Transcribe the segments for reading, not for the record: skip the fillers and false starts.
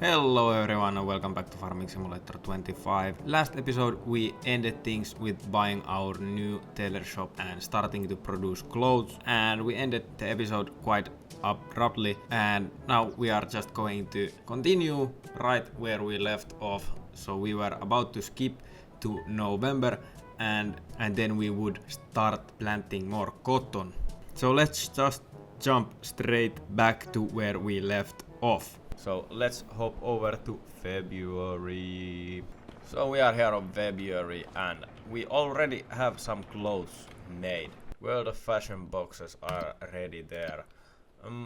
Hello everyone and welcome back to Farming Simulator 25. Last episode we ended things with buying our new tailor shop and starting to produce clothes, and we ended the episode quite abruptly, and now we are just going to continue right where we left off. So we were about to skip to November and then we would start planting more cotton. So let's just jump straight back to where we left off. So let's hop over to February. So we are here on February and we already have some clothes made. World of Fashion boxes are ready there.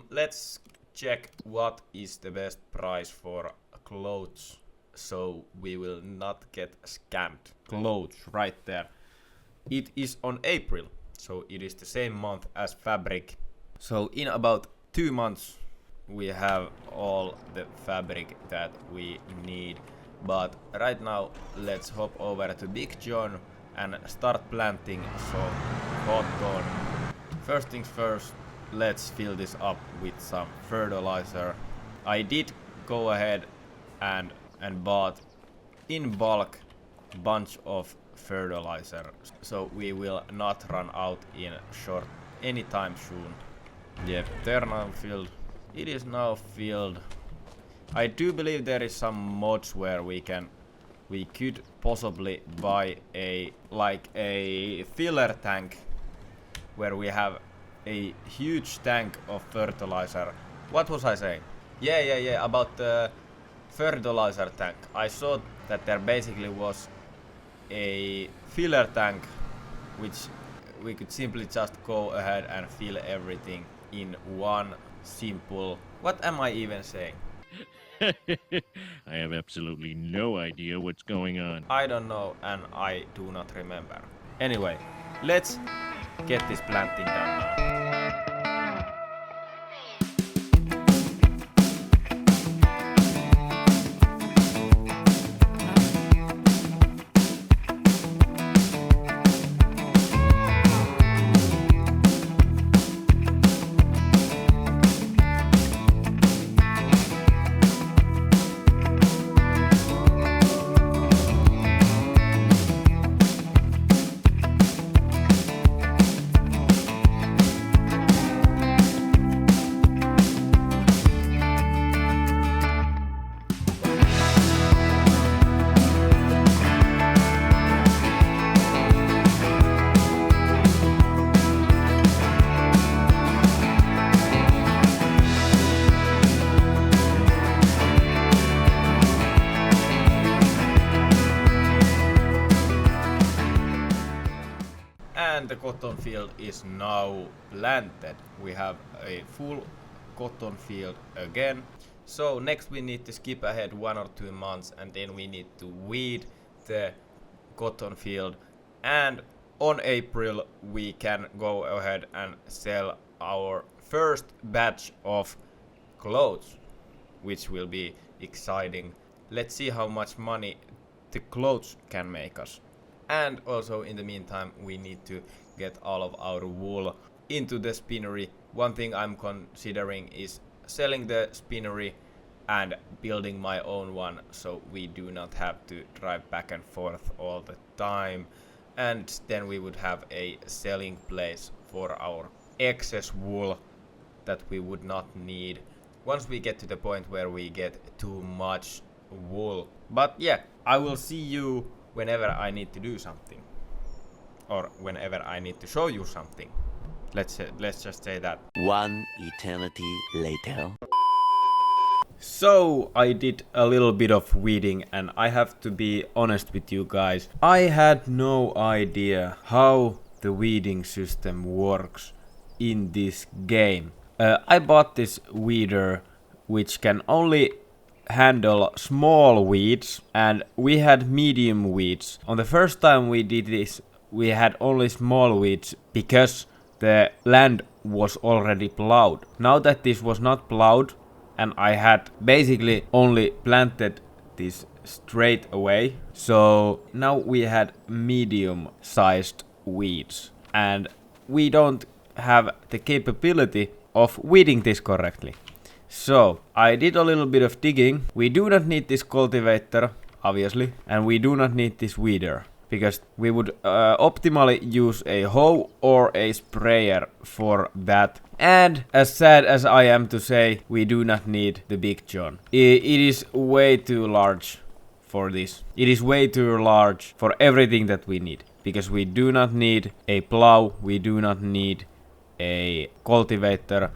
Let's check what is the best price for clothes so we will not get scammed. Clothes right there. It is on April, so it is the same month as fabric. So in about 2 months we have all the fabric that we need, but right now let's hop over to Big John and start planting some cotton. First things first, let's fill this up with some fertilizer. I did go ahead and bought in bulk bunch of fertilizer, so we will not run out in short anytime soon. Yep, they're now filled. It is now filled. I do believe there is some mods where we could possibly buy a filler tank where we have a huge tank of fertilizer. What was I saying? Yeah, about the fertilizer tank. I saw that there basically was a filler tank which we could simply just go ahead and fill everything in one simple... What am I even saying? I have absolutely no idea what's going on. I don't know and I do not remember. Anyway, let's get this planting done now. And the cotton field is now planted. We have a full cotton field again. So next we need to skip ahead 1 or 2 months and then we need to weed the cotton field. And on April we can go ahead and sell our first batch of clothes, which will be exciting. Let's see how much money the clothes can make us. And also in the meantime we need to get all of our wool into the spinnery. One thing I'm considering is selling the spinnery and building my own one, so we do not have to drive back and forth all the time, and then we would have a selling place for our excess wool that we would not need once we get to the point where we get too much wool. But yeah, I will see you whenever I need to do something, or whenever I need to show you something. Let's just say that. One eternity later. So I did a little bit of weeding, and I have to be honest with you guys. I had no idea how the weeding system works in this game. I bought this weeder which can only handle small weeds, and we had medium weeds. On the first time we did this, we had only small weeds because the land was already plowed. Now that this was not plowed and I had basically only planted this straight away, so now we had medium sized weeds and we don't have the capability of weeding this correctly. So, I did a little bit of digging. We do not need this cultivator, obviously, and we do not need this weeder, because we would optimally use a hoe or a sprayer for that. And as sad as I am to say, we do not need the Big John. It is way too large for this. It is way too large for everything that we need, because we do not need a plow, we do not need a cultivator,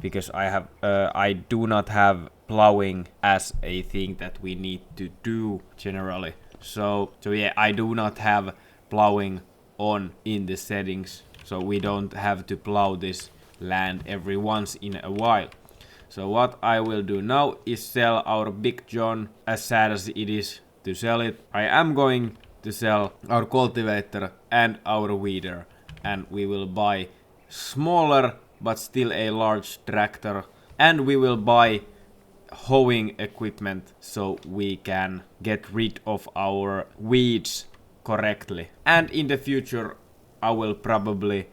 because I do not have plowing as a thing that we need to do generally. So yeah, I do not have plowing on in the settings, so we don't have to plow this land every once in a while. So what I will do now is sell our Big John, as sad as it is to sell it. I am going to sell our cultivator and our weeder, and we will buy smaller but still a large tractor, and we will buy hoeing equipment so we can get rid of our weeds correctly. And in the future I will probably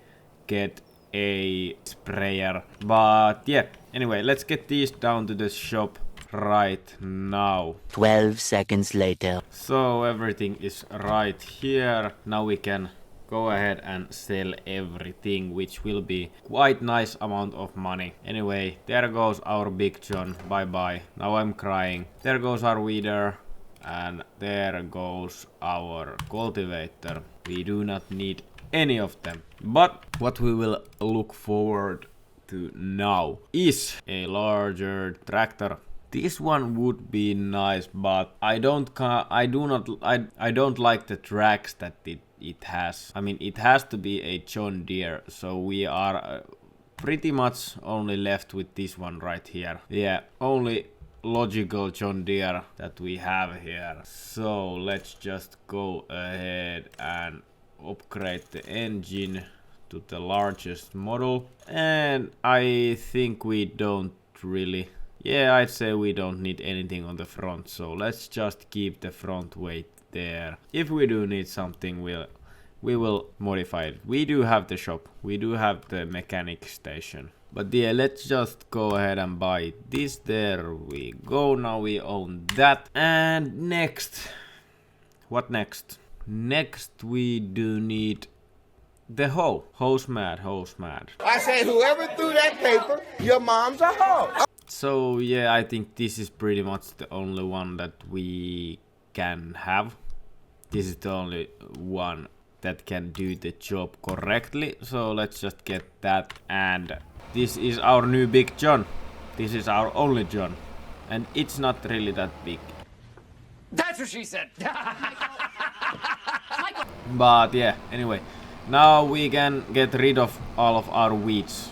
get a sprayer. But yeah, anyway, let's get these down to the shop right now. 12 seconds later. So everything is right here. Now we can go ahead and sell everything, which will be quite nice amount of money. Anyway, there goes our Big John. Bye bye. Now I'm crying. There goes our weeder. And there goes our cultivator. We do not need any of them. But what we will look forward to now is a larger tractor. This one would be nice, but I don't like the tracks that it has. I mean, it has to be a John Deere, so we are pretty much only left with this one right here. Yeah, only logical John Deere that we have here. So let's just go ahead and upgrade the engine to the largest model. And I think we don't really... Yeah, I'd say we don't need anything on the front, so let's just keep the front weight there. If we do need something, we will modify it. We do have the shop, we do have the mechanic station. But yeah, let's just go ahead and buy this. There we go, now we own that. And next, what next? Next we do need the hoe. Hoe's mad, hoe's mad. I say whoever threw that paper, your mom's a hoe. So yeah, I think this is pretty much the only one that we can have. This is the only one that can do the job correctly. So let's just get that. And this is our new Big John. This is our only John. And it's not really that big. That's what she said. But yeah, anyway. Now we can get rid of all of our weeds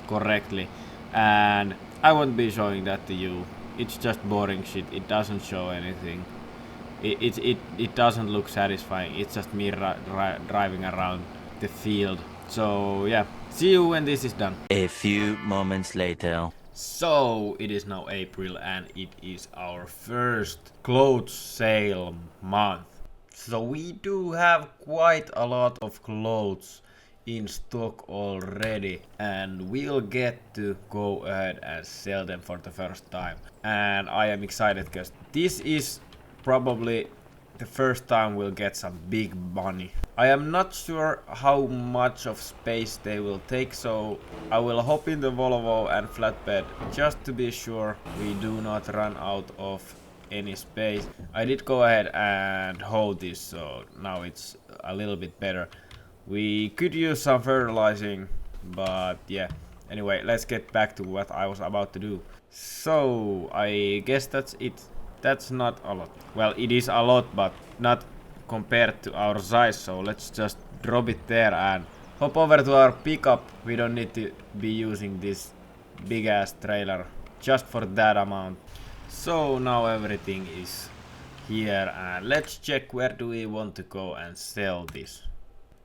correctly. And I won't be showing that to you. It's just boring shit. It doesn't show anything. It doesn't look satisfying. It's just me driving around the field. So yeah, see you when this is done. A few moments later. So it is now April and it is our first clothes sale month. So we do have quite a lot of clothes in stock already, and we'll get to go ahead and sell them for the first time. And I am excited because this is probably the first time we'll get some big money. I am not sure how much of space they will take, so I will hop in the Volvo and flatbed just to be sure we do not run out of any space. I did go ahead and hoe this, so now it's a little bit better. We could use some fertilizing, but yeah. Anyway, let's get back to what I was about to do. So, I guess that's it. That's not a lot. Well, it is a lot, but not compared to our size. So let's just drop it there and hop over to our pickup. We don't need to be using this big ass trailer just for that amount. So now everything is here, and let's check where do we want to go and sell this.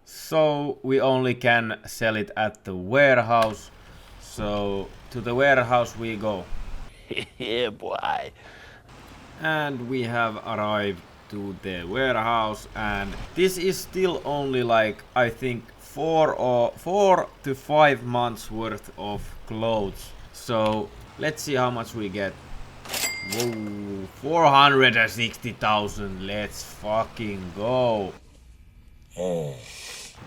So we only can sell it at the warehouse. So to the warehouse we go. Yeah, boy. And we have arrived to the warehouse, and this is still only like I think 4 to 5 months worth of clothes. So Let's see how much we get. Whoa, 460,000. Let's fucking go.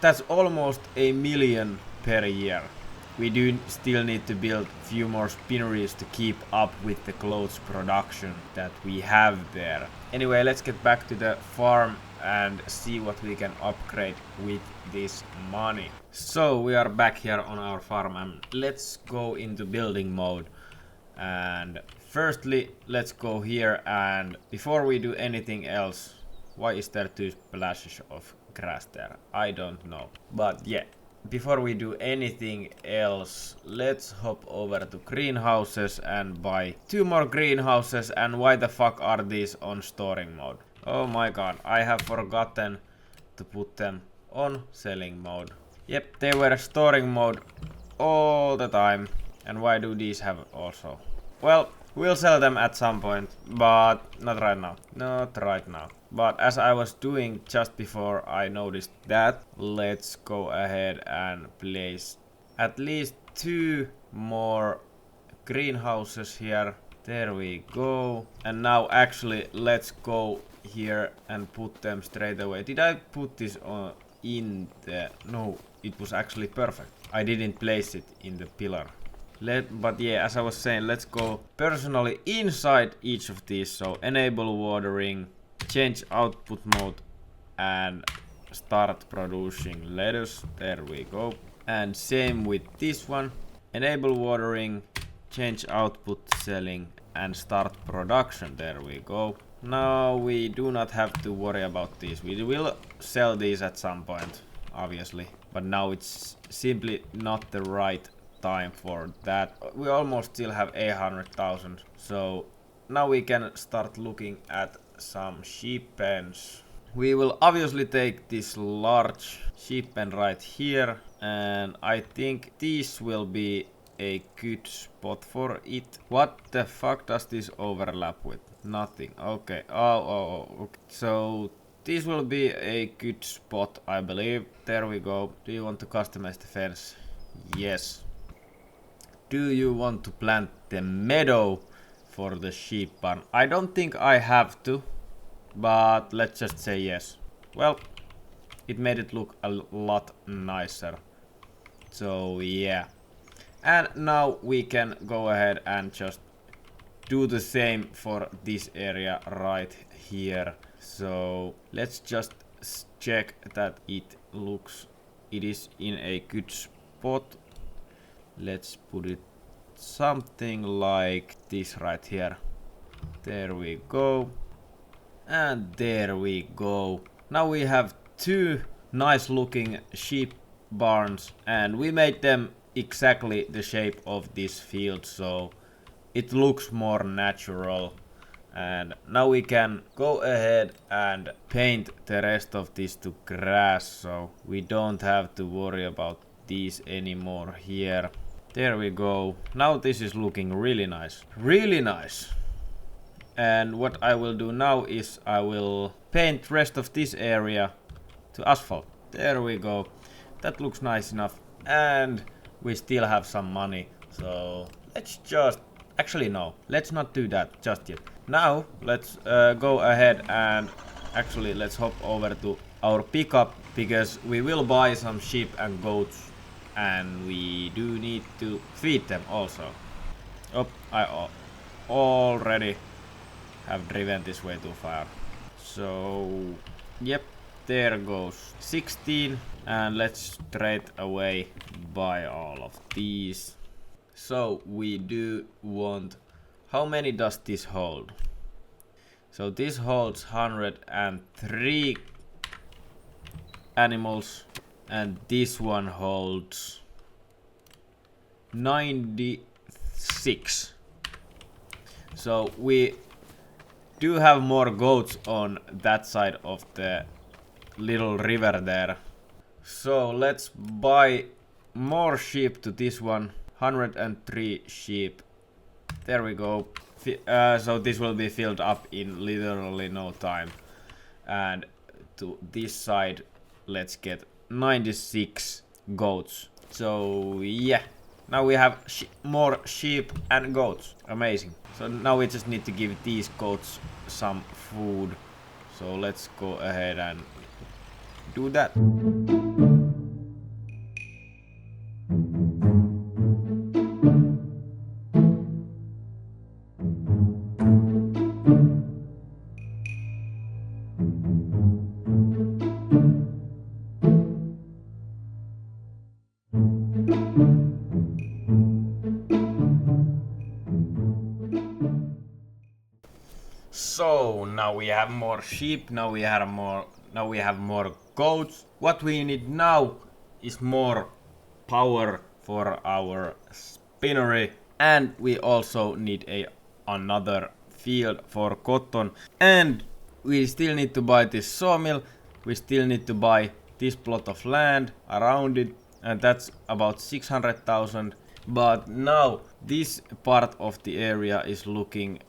That's almost a million per year. We do still need to build few more spinneries to keep up with the clothes production that we have there. Anyway, let's get back to the farm and see what we can upgrade with this money. So we are back here on our farm and let's go into building mode. And firstly, let's go here, and before we do anything else, why is there 2 splashes of grass there? I don't know. But yeah, before we do anything else, let's hop over to greenhouses and buy 2 more greenhouses. And why the fuck are these on storing mode? Oh my god, I have forgotten to put them on selling mode. Yep, they were storing mode all the time. And why do these have also? Well, we'll sell them at some point, but not right now. Not right now. But as I was doing just before I noticed that, let's go ahead and place at least 2 more greenhouses here. There we go. And now actually let's go here and put them straight away. Did I put this on in the... No, it was actually perfect. I didn't place it in the pillar. But yeah, as I was saying, let's go personally inside each of these. So enable watering, change output mode, and start producing lettuce. There we go. And same with this one. Enable watering, change output selling, and start production. There we go. Now we do not have to worry about these. We will sell these at some point, obviously. But now it's simply not the right time for that. We almost still have 800,000. So now we can start looking at some sheep pens. We will obviously take this large sheep pen right here. And I think this will be a good spot for it. What the fuck does this overlap with? Nothing. Okay. Oh, okay. So this will be a good spot, I believe. There we go. Do you want to customize the fence? Yes. Do you want to plant the meadow for the sheep barn? I don't think I have to, but let's just say yes. Well, it made it look a lot nicer. So yeah. And now we can go ahead and just do the same for this area right here. So let's just check that it is in a good spot. Let's put it something like this right here. There we go. And there we go. Now we have 2 nice looking sheep barns, and we made them exactly the shape of this field, so it looks more natural. And now we can go ahead and paint the rest of this to grass, so we don't have to worry about these anymore here. There we go. Now this is looking really nice. Really nice. And what I will do now is I will paint rest of this area to asphalt. There we go. That looks nice enough. And we still have some money. So let's just... Actually no, let's not do that just yet. Now let's go ahead and actually let's hop over to our pickup, because we will buy some sheep and goats. And we do need to feed them also. Oh, I already have driven this way too far. So, yep, there goes 16. And let's straight away buy all of these. So, we do want... How many does this hold? So, this holds 103 animals. And this one holds 96. So we do have more goats on that side of the little river there. So let's buy more sheep to this one. 103 sheep. There we go. So this will be filled up in literally no time. And to this side, let's get 96 goats. So yeah, Now we have more sheep and goats. Amazing. So now we just need to give these goats some food. So let's go ahead and do that. So now we have more sheep, now we have more goats. What we need now is more power for our spinnery, and we also need another field for cotton, and we still need to buy this sawmill. We still need to buy this plot of land around it, and that's about 600,000. But now this part of the area is looking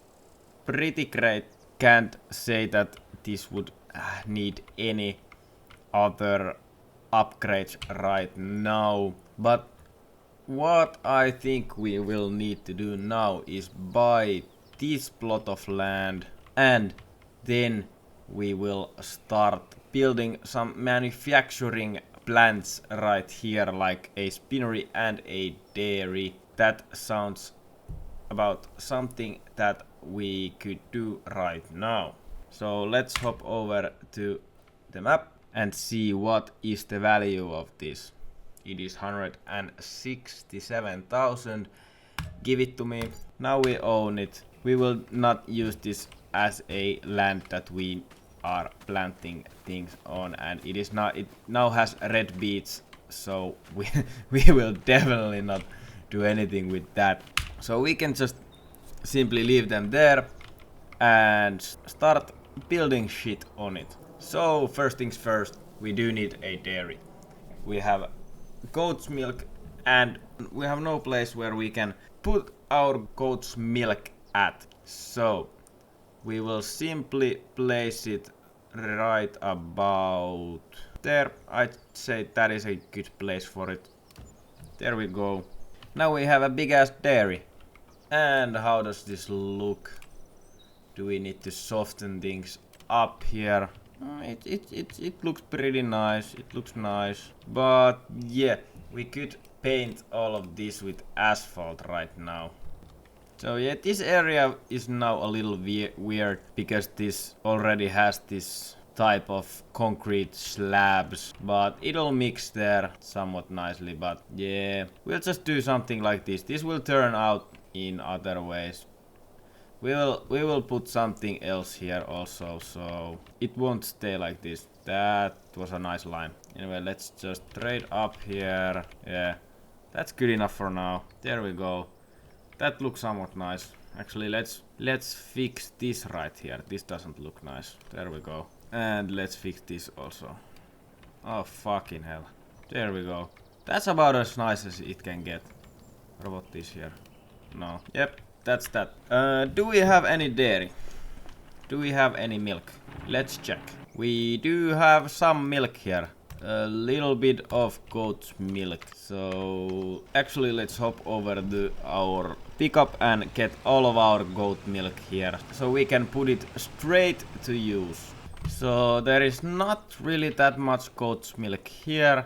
pretty great. Can't say that this would need any other upgrades right now, but what I think we will need to do now is buy this plot of land, and then we will start building some manufacturing plants right here, like a spinnery and a dairy. That sounds about something that we could do right now. So let's hop over to the map and see what is the value of this. It is 167,000. Give it to me. Now we own it. We will not use this as a land that we are planting things on, and it now has red beets, so we will definitely not do anything with that. So we can just simply leave them there and start building shit on it. So first things first, we do need a dairy. We have goat's milk, and we have no place where we can put our goat's milk at. So we will simply place it right about there. I'd say that is a good place for it. There we go. Now we have a big ass dairy. And how does this look? Do we need to soften things up here? It looks pretty nice. It looks nice. But yeah, we could paint all of this with asphalt right now. So yeah, this area is now a little weird because this already has this type of concrete slabs, but it'll mix there somewhat nicely. But yeah, we'll just do something like this. This will turn out in other ways. We will put something else here also, so it won't stay like this. That was a nice line. Anyway, let's just trade up here. Yeah, that's good enough for now. There we go. That looks somewhat nice. Actually, let's fix this right here. This doesn't look nice. There we go. And let's fix this also. Oh fucking hell. There we go. That's about as nice as it can get. What about this here? No. Yep, that's that. Do we have any dairy? Do we have any milk? Let's check. We do have some milk here. A little bit of goat's milk. So actually let's hop over to our pickup and get all of our goat milk here, so we can put it straight to use. So there is not really that much goat's milk here,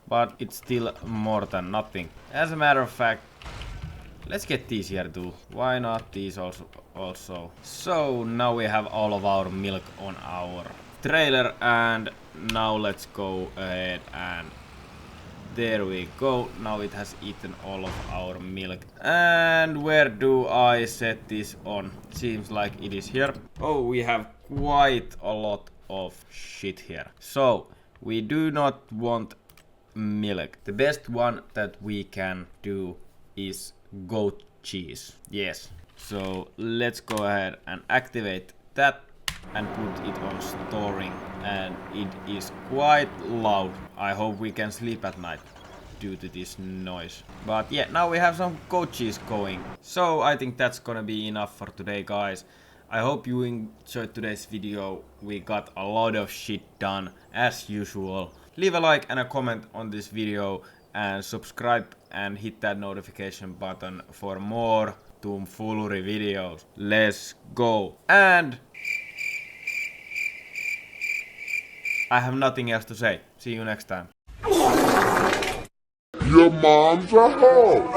but it's still more than nothing. As a matter of fact, let's get these here too. Why not these also? So now we have all of our milk on our trailer, and now let's go ahead and there we go. Now it has eaten all of our milk. And where do I set this on? Seems like it is here. Oh, we have quite a lot of shit here. So we do not want milk. The best one that we can do is goat cheese. Yes. So let's go ahead and activate that and put it on storing, and it is quite loud. I hope we can sleep at night due to this noise. But yeah, now we have some goat cheese going. So I think that's gonna be enough for today, guys. I hope you enjoyed today's video. We got a lot of shit done as usual. Leave a like and a comment on this video, and subscribe and hit that notification button for more Tomfoolery videos. Let's go! And I have nothing else to say. See you next time. Your mom's a hoe.